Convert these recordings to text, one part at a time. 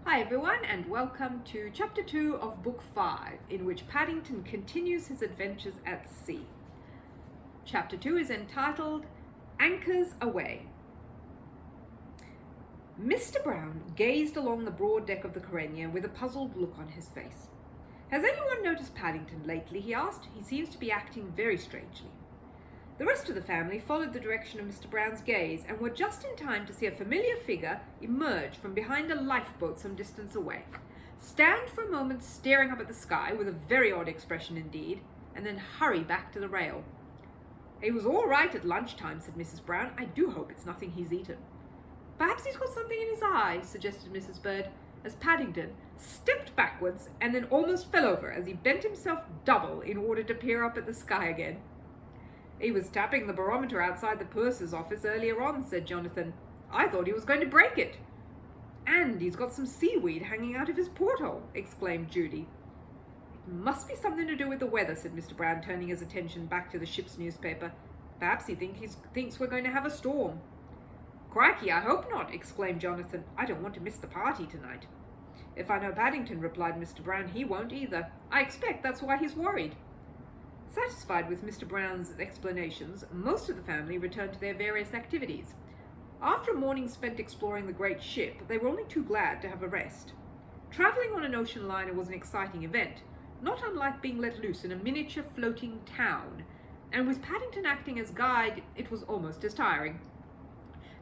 Hi everyone, and welcome to Chapter 2 of Book 5, in which Paddington continues his adventures at sea. Chapter 2 is entitled Anchors Aweigh. Mr. Brown gazed along the broad deck of the Carenia with a puzzled look on his face. "Has anyone noticed Paddington lately?" he asked. "He seems to be acting very strangely." The rest of the family followed the direction of Mr. Brown's gaze and were just in time to see a familiar figure emerge from behind a lifeboat some distance away, stand for a moment staring up at the sky with a very odd expression indeed, and then hurry back to the rail. "He was all right at lunchtime," said Mrs. Brown. "I do hope it's nothing he's eaten." "Perhaps he's got something in his eye," suggested Mrs. Bird, as Paddington stepped backwards and then almost fell over as he bent himself double in order to peer up at the sky again. "He was tapping the barometer outside the purser's office earlier on," said Jonathan. "I thought he was going to break it." "And he's got some seaweed hanging out of his porthole," exclaimed Judy. "It must be something to do with the weather," said Mr. Brown, turning his attention back to the ship's newspaper. "Perhaps he thinks we're going to have a storm." "Crikey, I hope not," exclaimed Jonathan. "I don't want to miss the party tonight." "If I know Paddington," replied Mr. Brown, "he won't either. I expect that's why he's worried." Satisfied with Mr. Brown's explanations, most of the family returned to their various activities. After a morning spent exploring the great ship, they were only too glad to have a rest. Traveling on an ocean liner was an exciting event, not unlike being let loose in a miniature floating town, and with Paddington acting as guide, it was almost as tiring.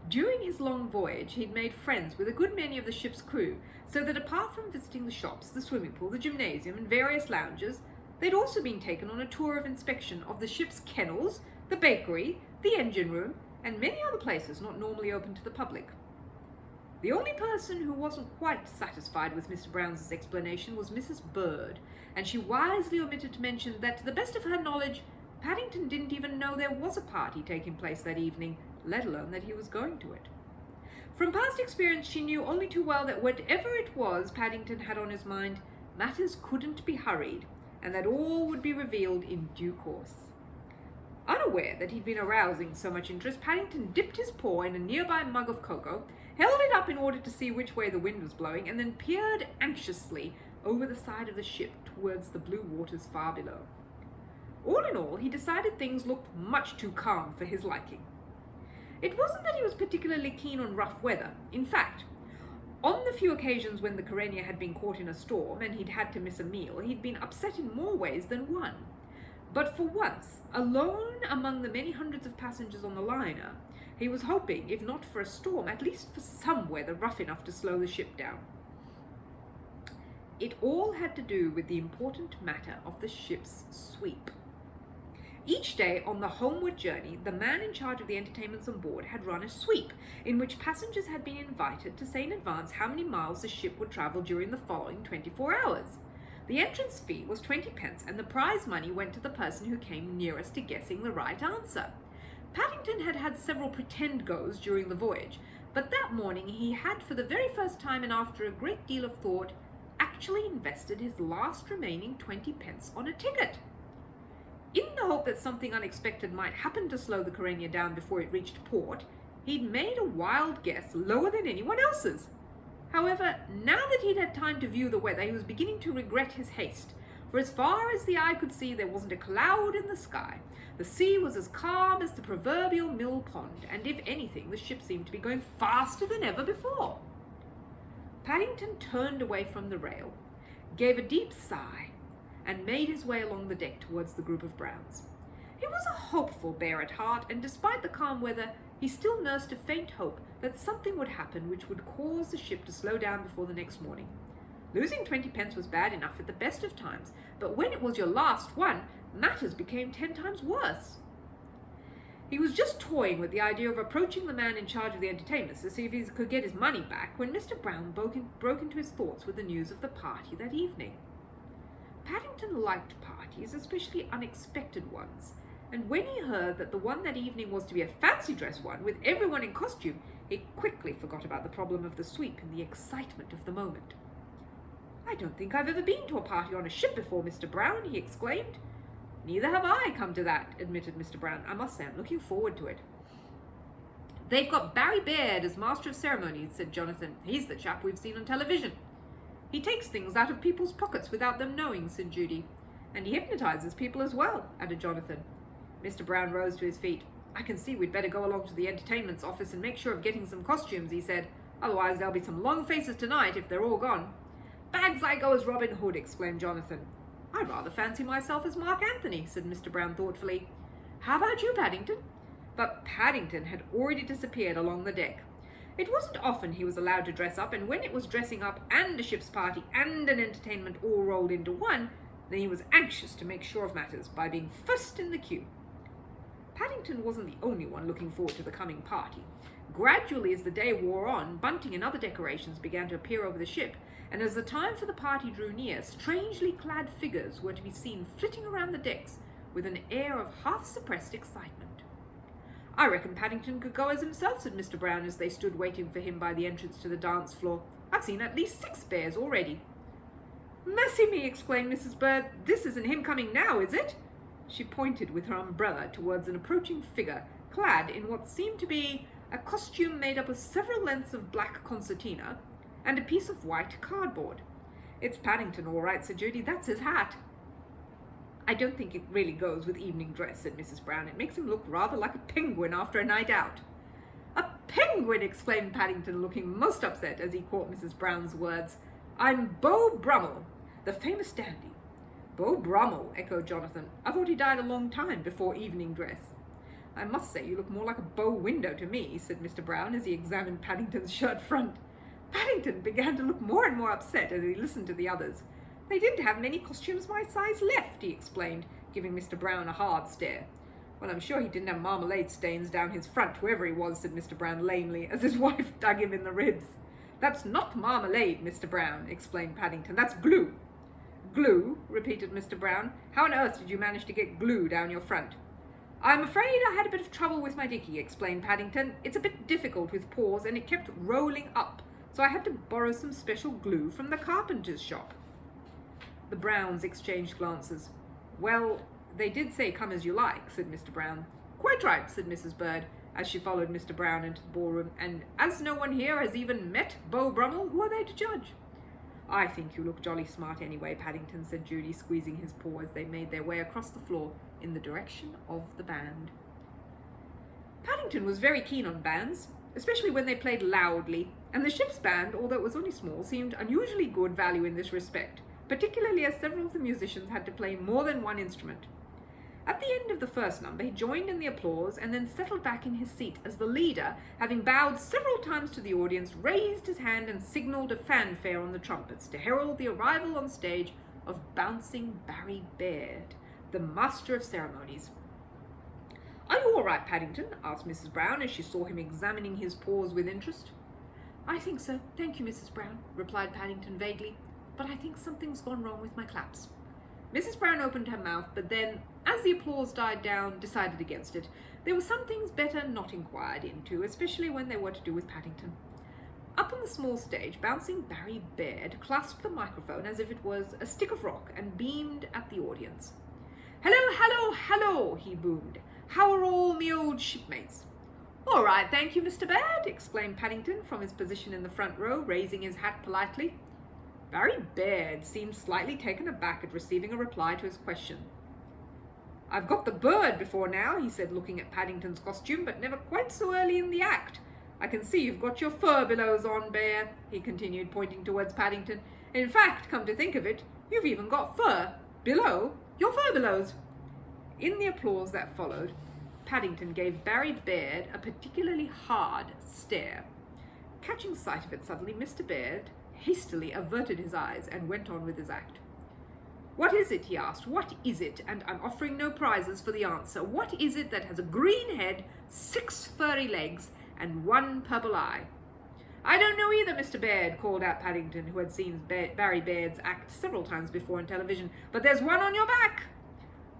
During his long voyage, he'd made friends with a good many of the ship's crew, so that apart from visiting the shops, the swimming pool, the gymnasium, and various lounges, they'd also been taken on a tour of inspection of the ship's kennels, the bakery, the engine room, and many other places not normally open to the public. The only person who wasn't quite satisfied with Mr. Brown's explanation was Mrs. Bird, and she wisely omitted to mention that, to the best of her knowledge, Paddington didn't even know there was a party taking place that evening, let alone that he was going to it. From past experience, she knew only too well that whatever it was Paddington had on his mind, matters couldn't be hurried, and that all would be revealed in due course. Unaware that he'd been arousing so much interest, Paddington dipped his paw in a nearby mug of cocoa, held it up in order to see which way the wind was blowing, and then peered anxiously over the side of the ship towards the blue waters far below. All in all, he decided things looked much too calm for his liking. It wasn't that he was particularly keen on rough weather. In fact, on the few occasions when the Carenia had been caught in a storm and he'd had to miss a meal, he'd been upset in more ways than one. But for once, alone among the many hundreds of passengers on the liner, he was hoping, if not for a storm, at least for some weather rough enough to slow the ship down. It all had to do with the important matter of the ship's sweep. Each day on the homeward journey, the man in charge of the entertainments on board had run a sweep, in which passengers had been invited to say in advance how many miles the ship would travel during the following 24 hours. The entrance fee was 20 pence, and the prize money went to the person who came nearest to guessing the right answer. Paddington had had several pretend goes during the voyage, but that morning he had, for the very first time and after a great deal of thought, actually invested his last remaining 20 pence on a ticket. In the hope that something unexpected might happen to slow the Carenia down before it reached port, he'd made a wild guess lower than anyone else's. However, now that he'd had time to view the weather, he was beginning to regret his haste, for as far as the eye could see, there wasn't a cloud in the sky. The sea was as calm as the proverbial mill pond, and if anything, the ship seemed to be going faster than ever before. Paddington turned away from the rail, gave a deep sigh, and made his way along the deck towards the group of Browns. He was a hopeful bear at heart, and despite the calm weather, he still nursed a faint hope that something would happen which would cause the ship to slow down before the next morning. Losing 20 pence was bad enough at the best of times, but when it was your last one, matters became 10 times worse. He was just toying with the idea of approaching the man in charge of the entertainments to see if he could get his money back when Mr. Brown broke into his thoughts with the news of the party that evening. Paddington liked parties, especially unexpected ones, and when he heard that the one that evening was to be a fancy dress one, with everyone in costume, he quickly forgot about the problem of the sweep in the excitement of the moment. "I don't think I've ever been to a party on a ship before, Mr. Brown," he exclaimed. "Neither have I, come to that," admitted Mr. Brown. "I must say I'm looking forward to it." "They've got Barry Baird as Master of Ceremonies," said Jonathan. "He's the chap we've seen on television." He takes things out of people's pockets without them knowing, said Judy. And he hypnotizes people as well, added Jonathan. Mr. Brown rose to his feet. I can see we'd better go along to the entertainment's office and make sure of getting some costumes, he said. Otherwise there'll be some long faces tonight if they're all gone. Bags I go as Robin Hood, exclaimed Jonathan. I rather fancy myself as Mark Anthony, said Mr. Brown thoughtfully. How about you, Paddington? But Paddington had already disappeared along the deck. It wasn't often he was allowed to dress up, and when it was dressing up and a ship's party and an entertainment all rolled into one, then he was anxious to make sure of matters by being first in the queue. Paddington wasn't the only one looking forward to the coming party. Gradually, as the day wore on, bunting and other decorations began to appear over the ship, and as the time for the party drew near, strangely clad figures were to be seen flitting around the decks with an air of half-suppressed excitement. I reckon Paddington could go as himself, said Mr. Brown as they stood waiting for him by the entrance to the dance floor. I've seen at least 6 bears already. Mercy me, exclaimed Mrs. Bird. This isn't him coming now, is it? She pointed with her umbrella towards an approaching figure, clad in what seemed to be a costume made up of several lengths of black concertina and a piece of white cardboard. It's Paddington, all right, said Judy. That's his hat. I don't think it really goes with evening dress, said Mrs. Brown. It makes him look rather like a penguin after a night out. A penguin, exclaimed Paddington, looking most upset as he caught Mrs. Brown's words. I'm Beau Brummel, the famous dandy. Beau Brummel, echoed Jonathan. I thought he died a long time before evening dress. I must say you look more like a bow window to me, said Mr. Brown as he examined Paddington's shirt front. Paddington began to look more and more upset as he listened to the others. They didn't have many costumes my size left, he explained, giving Mr. Brown a hard stare. Well, I'm sure he didn't have marmalade stains down his front, whoever he was, said Mr. Brown lamely, as his wife dug him in the ribs. That's not marmalade, Mr. Brown, explained Paddington. That's glue. Glue, repeated Mr. Brown. How on earth did you manage to get glue down your front? I'm afraid I had a bit of trouble with my dicky, explained Paddington. It's a bit difficult with paws, and it kept rolling up, so I had to borrow some special glue from the carpenter's shop. The Browns exchanged glances. Well, they did say come as you like, said Mr. Brown. Quite right, said Mrs. Bird, as she followed Mr. Brown into the ballroom, and as no one here has even met Beau Brummel, who are they to judge? I think you look jolly smart anyway, Paddington, said Judy, squeezing his paw as they made their way across the floor in the direction of the band. Paddington was very keen on bands, especially when they played loudly, and the ship's band, although it was only small, seemed unusually good value in this respect, particularly as several of the musicians had to play more than one instrument. At the end of the first number, he joined in the applause and then settled back in his seat as the leader, having bowed several times to the audience, raised his hand and signalled a fanfare on the trumpets to herald the arrival on stage of Bouncing Barry Baird, the master of ceremonies. Are you all right, Paddington? Asked Mrs. Brown as she saw him examining his paws with interest. I think so, thank you, Mrs. Brown, replied Paddington vaguely, but I think something's gone wrong with my claps. Mrs. Brown opened her mouth, but then, as the applause died down, decided against it. There were some things better not inquired into, especially when they were to do with Paddington. Up on the small stage, Bouncing Barry Baird clasped the microphone as if it was a stick of rock and beamed at the audience. Hello, hello, hello, he boomed. How are all me old shipmates? All right, thank you, Mr. Baird, exclaimed Paddington from his position in the front row, raising his hat politely. Barry Baird seemed slightly taken aback at receiving a reply to his question. I've got the bird before now, he said, looking at Paddington's costume, but never quite so early in the act. I can see you've got your fur billows on, Bear, he continued, pointing towards Paddington. In fact, come to think of it, you've even got fur. Below? Your fur billows. In the applause that followed, Paddington gave Barry Baird a particularly hard stare. Catching sight of it suddenly, Mr. Baird hastily averted his eyes and went on with his act. What is it, he asked. What is it? And I'm offering no prizes for the answer. What is it that has a green head, 6 furry legs, and 1 purple eye? I don't know either, Mr. Baird, called out Paddington, who had seen Barry Baird's act several times before on television. But there's one on your back.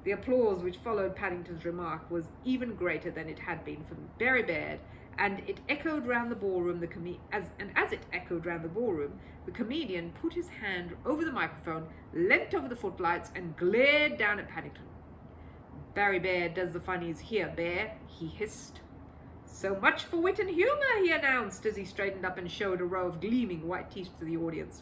The applause which followed Paddington's remark was even greater than it had been from Barry Baird, and it echoed round the ballroom. As it echoed round the ballroom, the comedian put his hand over the microphone, leant over the footlights, and glared down at Paddington. Barry Baird does the funnies here, Bear, he hissed. So much for wit and humour, he announced, as he straightened up and showed a row of gleaming white teeth to the audience.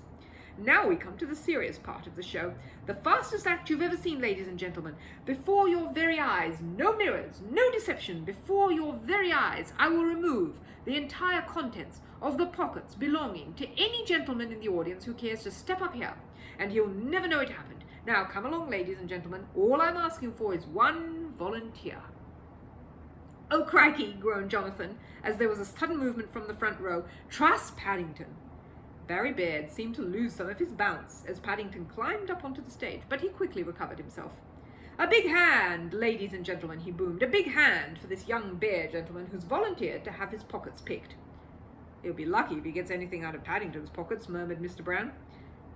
Now we come to the serious part of the show. The fastest act you've ever seen, ladies and gentlemen. Before your very eyes, no mirrors, no deception, before your very eyes, I will remove the entire contents of the pockets belonging to any gentleman in the audience who cares to step up here, and he'll never know it happened. Now come along, ladies and gentlemen. All I'm asking for is one volunteer. Oh, crikey, groaned Jonathan, as there was a sudden movement from the front row. Trust Paddington. Barry Baird seemed to lose some of his bounce as Paddington climbed up onto the stage, but he quickly recovered himself. A big hand, ladies and gentlemen, he boomed. A big hand for this young bear gentleman who's volunteered to have his pockets picked. He'll be lucky if he gets anything out of Paddington's pockets, murmured Mr. Brown.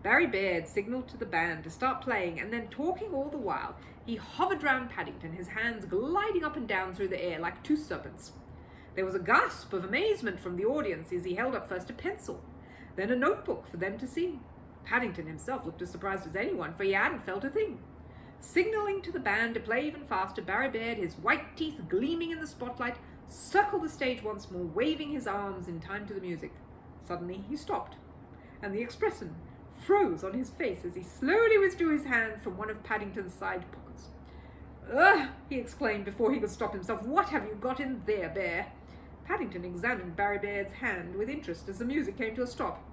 Barry Baird signalled to the band to start playing, and then, talking all the while, he hovered round Paddington, his hands gliding up and down through the air like two serpents. There was a gasp of amazement from the audience as he held up first a pencil, then a notebook for them to see. Paddington himself looked as surprised as anyone, for he hadn't felt a thing. Signalling to the band to play even faster, Barry Baird, his white teeth gleaming in the spotlight, circled the stage once more, waving his arms in time to the music. Suddenly he stopped, and the expression froze on his face as he slowly withdrew his hand from one of Paddington's side pockets. Ugh! He exclaimed before he could stop himself. What have you got in there, Bear? Paddington examined Barry Baird's hand with interest as the music came to a stop.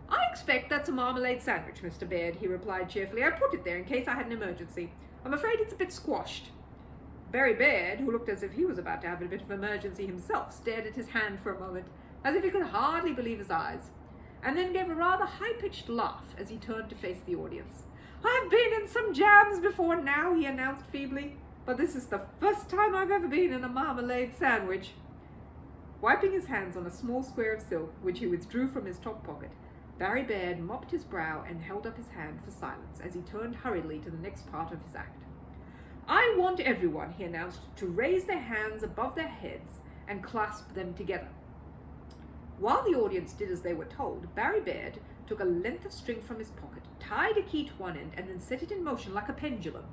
I expect that's a marmalade sandwich, Mr. Baird, he replied cheerfully. I put it there in case I had an emergency. I'm afraid it's a bit squashed. Barry Baird, who looked as if he was about to have a bit of emergency himself, stared at his hand for a moment, as if he could hardly believe his eyes, and then gave a rather high-pitched laugh as he turned to face the audience. I've been in some jams before now, he announced feebly, but this is the first time I've ever been in a marmalade sandwich. Wiping his hands on a small square of silk, which he withdrew from his top pocket, Barry Baird mopped his brow and held up his hand for silence as he turned hurriedly to the next part of his act. I want everyone, he announced, to raise their hands above their heads and clasp them together. While the audience did as they were told, Barry Baird took a length of string from his pocket, tied a key to one end, and then set it in motion like a pendulum.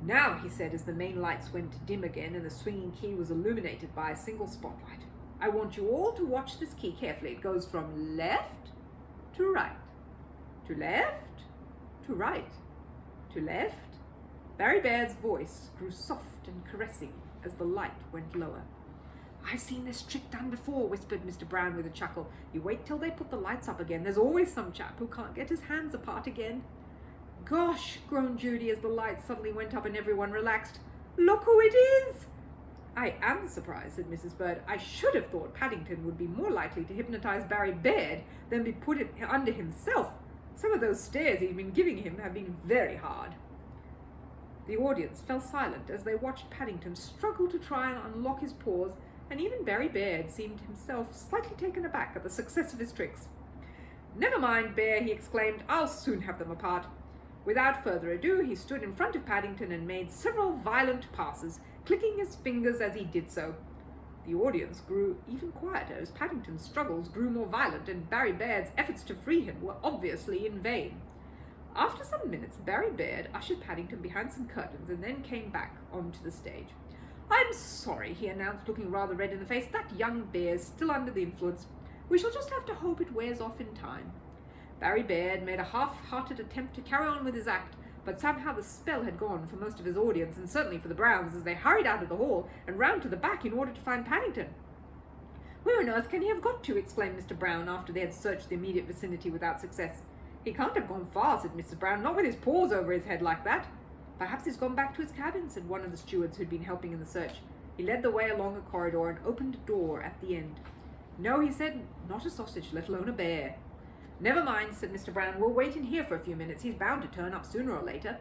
Now, he said as the main lights went dim again and the swinging key was illuminated by a single spotlight, I want you all to watch this key carefully. It goes from left to right, to left, to right, to left. Barry Baird's voice grew soft and caressing as the light went lower. I've seen this trick done before, whispered Mr. Brown with a chuckle. You wait till they put the lights up again. There's always some chap who can't get his hands apart again. Gosh, groaned Judy as the lights suddenly went up and everyone relaxed. Look who it is! I am surprised, said Mrs. Bird. I should have thought Paddington would be more likely to hypnotize Barry Baird than be put under himself. Some of those stares he'd been giving him have been very hard. The audience fell silent as they watched Paddington struggle to try and unlock his paws, and even Barry Baird seemed himself slightly taken aback at the success of his tricks. Never mind, Bear, he exclaimed. I'll soon have them apart. Without further ado, he stood in front of Paddington and made several violent passes, clicking his fingers as he did so. The audience grew even quieter as Paddington's struggles grew more violent and Barry Baird's efforts to free him were obviously in vain. After some minutes, Barry Baird ushered Paddington behind some curtains and then came back onto the stage. I'm sorry, he announced, looking rather red in the face. That young bear's still under the influence. We shall just have to hope it wears off in time. Barry Baird made a half-hearted attempt to carry on with his act, but somehow the spell had gone for most of his audience, and certainly for the Browns, as they hurried out of the hall and round to the back in order to find Paddington. Where on earth can he have got to? Exclaimed Mr. Brown after they had searched the immediate vicinity without success. He can't have gone far, said Mrs. Brown, not with his paws over his head like that. Perhaps he's gone back to his cabin, said one of the stewards who'd been helping in the search. He led the way along a corridor and opened a door at the end. No, he said, not a sausage, let alone a bear. Never mind, said Mr. Brown, we'll wait in here for a few minutes. He's bound to turn up sooner or later.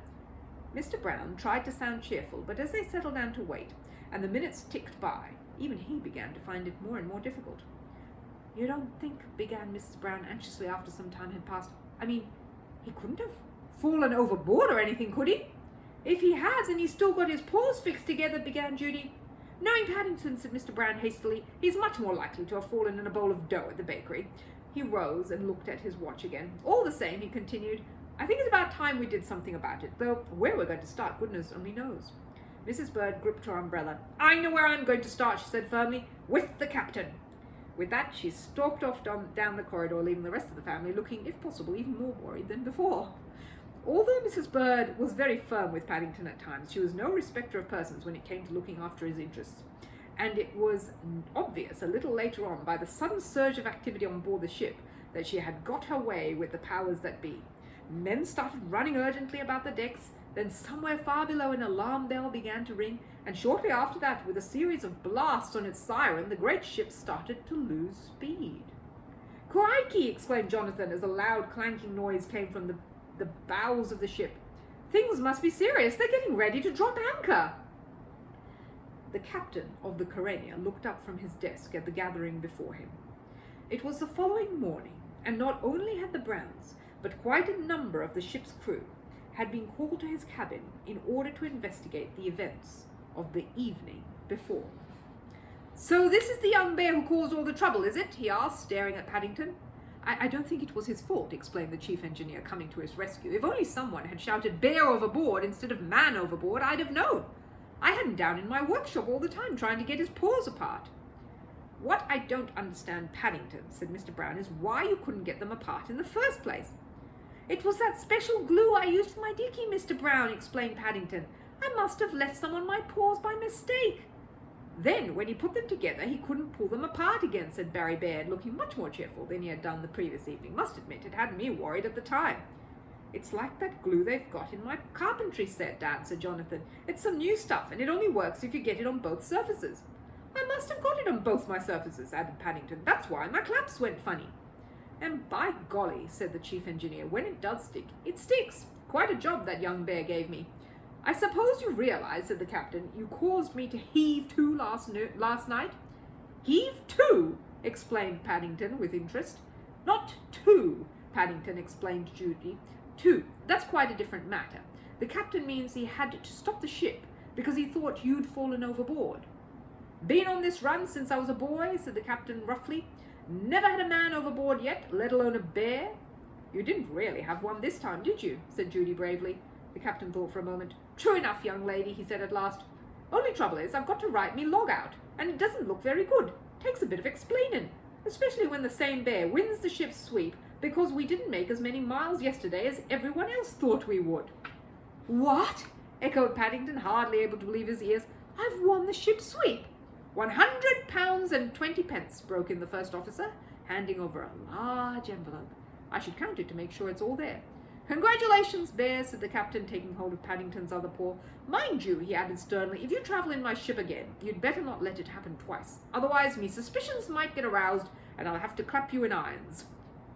Mr. Brown tried to sound cheerful, but as they settled down to wait, and the minutes ticked by, even he began to find it more and more difficult. You don't think, began Mrs. Brown anxiously after some time had passed, I mean, he couldn't have fallen overboard or anything, could he? If he has, and he's still got his paws fixed together, began Judy. Knowing Paddington, said Mr. Brown hastily, he's much more likely to have fallen in a bowl of dough at the bakery. He rose and looked at his watch again. All the same, he continued, I think it's about time we did something about it, though where we're going to start, goodness only knows. Mrs. Bird gripped her umbrella. I know where I'm going to start, she said firmly, with the captain. With that, she stalked off down the corridor, leaving the rest of the family looking, if possible, even more worried than before. Although Mrs. Bird was very firm with Paddington at times, she was no respecter of persons when it came to looking after his interests. And it was obvious a little later on, by the sudden surge of activity on board the ship, that she had got her way with the powers that be. Men started running urgently about the decks, then somewhere far below an alarm bell began to ring, and shortly after that, with a series of blasts on its siren, the great ship started to lose speed. "Crikey!" exclaimed Jonathan, as a loud clanking noise came from the bows of the ship. "Things must be serious. They're getting ready to drop anchor." The captain of the Carenia looked up from his desk at the gathering before him. It was the following morning, and not only had the Browns, but quite a number of the ship's crew had been called to his cabin in order to investigate the events of the evening before. "So this is the young bear who caused all the trouble, is it?" he asked, staring at Paddington. I don't think it was his fault," explained the chief engineer, coming to his rescue. "If only someone had shouted 'bear overboard' instead of 'man overboard,' I'd have known. I had him down in my workshop all the time trying to get his paws apart." "What I don't understand, Paddington," said Mr. Brown, "is why you couldn't get them apart in the first place." "It was that special glue I used for my dicky, Mr. Brown," explained Paddington. "I must have left some on my paws by mistake." "Then, when he put them together, he couldn't pull them apart again," said Barry Baird, looking much more cheerful than he had done the previous evening. "Must admit, it had me worried at the time." "It's like that glue they've got in my carpentry set, Dad," said Jonathan. "It's some new stuff, and it only works if you get it on both surfaces." "I must have got it on both my surfaces," added Paddington. "That's why my claps went funny." "And by golly," said the chief engineer, "when it does stick, it sticks. Quite a job that young bear gave me." "I suppose you realize," said the captain, "you caused me to heave to last night?" "Heave to?" exclaimed Paddington with interest. "Not two," Paddington explained to Judy. "Two. That's quite a different matter. The captain means he had to stop the ship because he thought you'd fallen overboard." "Been on this run since I was a boy," said the captain roughly. "Never had a man overboard yet, let alone a bear." "You didn't really have one this time, did you?" said Judy bravely. The captain thought for a moment. "True enough, young lady," he said at last. "Only trouble is, I've got to write me log out, and it doesn't look very good. Takes a bit of explaining, especially when the same bear wins the ship's sweep because we didn't make as many miles yesterday as everyone else thought we would." "What?" echoed Paddington, hardly able to believe his ears. "I've won the ship's sweep." £100 and 20 pence, broke in the first officer, handing over a large envelope. "I should count it to make sure it's all there." "Congratulations, Bear," said the captain, taking hold of Paddington's other paw. "Mind you," he added sternly, "if you travel in my ship again, you'd better not let it happen twice. Otherwise, me suspicions might get aroused, and I'll have to clap you in irons."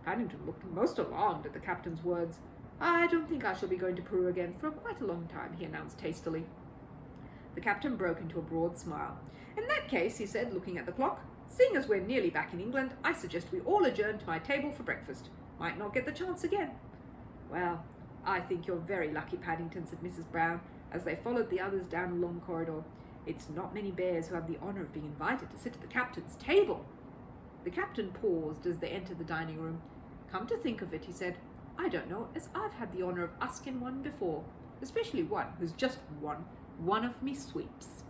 Paddington looked most alarmed at the captain's words. "I don't think I shall be going to Peru again for quite a long time," he announced hastily. The captain broke into a broad smile. "In that case," he said, looking at the clock, "seeing as we're nearly back in England, I suggest we all adjourn to my table for breakfast. Might not get the chance again." "Well, I think you're very lucky, Paddington," said Mrs. Brown, as they followed the others down a long corridor. "It's not many bears who have the honour of being invited to sit at the captain's table." The captain paused as they entered the dining room. "Come to think of it," he said, "I don't know as I've had the honour of asking one before, especially one who's just won one of me sweeps."